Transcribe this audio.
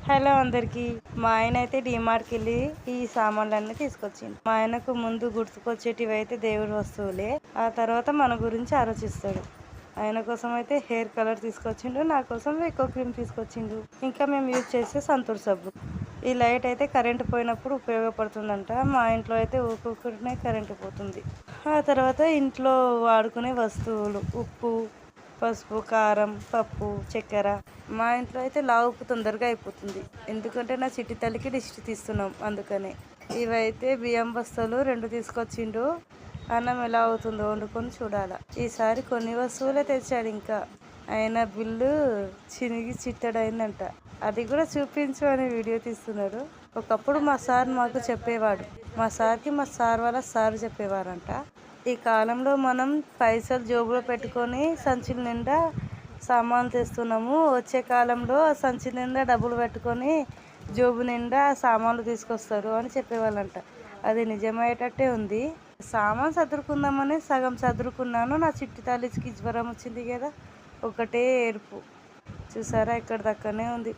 Hello అందరికి. మా ఆయన అయితే డిమార్ట్కి వెళ్ళి ఈ సామాన్లన్నీ తీసుకొచ్చిండు. మా ఆయనకు ముందు గుర్తుకొచ్చేటివి అయితే దేవుడి వస్తువులే, ఆ తర్వాత మన గురించి ఆలోచిస్తాడు. ఆయన కోసం అయితే హెయిర్ కలర్ తీసుకొచ్చిండు, నా కోసం ఎక్కువ క్రీమ్ తీసుకొచ్చిండు, ఇంకా మేము యూజ్ చేసే సంతూర్ సబ్బు. ఈ లైట్ అయితే కరెంటు పోయినప్పుడు ఉపయోగపడుతుందంట. మా ఇంట్లో అయితే ఊరుకునే కరెంటు పోతుంది. ఆ తర్వాత ఇంట్లో వాడుకునే వస్తువులు, ఉప్పు, పసుపు, కారం, పప్పు, చక్కెర. మా ఇంట్లో అయితే లావు ఉప్పు తొందరగా అయిపోతుంది, ఎందుకంటే నా చిట్టి తల్లికి దిష్టి తీస్తున్నాం అందుకనే. ఇవైతే బియ్యం బస్తాలు 2 తీసుకొచ్చిండు. అన్నం ఎలా అవుతుందో వండుకొని చూడాలా. ఈసారి కొన్ని వస్తువులే తెచ్చాడు, ఇంకా ఆయన బిల్లు చినిగి చిట్టడైందంట. అది కూడా చూపించు అని వీడియో తీస్తున్నాడు. ఒకప్పుడు మా సార్ మాకు చెప్పేవాడు, మా సార్కి మా సార్ వాళ్ళ సార్ చెప్పేవారంట, ఈ కాలంలో మనం పైసలు జోబులో పెట్టుకొని సంచుల నిండా సామాన్లు తెస్తున్నాము, వచ్చే కాలంలో సంచి నిండా డబ్బులు పెట్టుకొని జోబు నిండా సామాన్లు తీసుకొస్తారు అని చెప్పేవాళ్ళంట. అది నిజమయ్యేటట్టే ఉంది. సామాన్ సదురుకుందామని సగం సదురుకున్నాను, నా చిట్టి తల్లికి జ్వరం వచ్చింది కదా, ఒకటే ఏడుపు. చూసారా, ఇక్కడ దక్కనే ఉంది.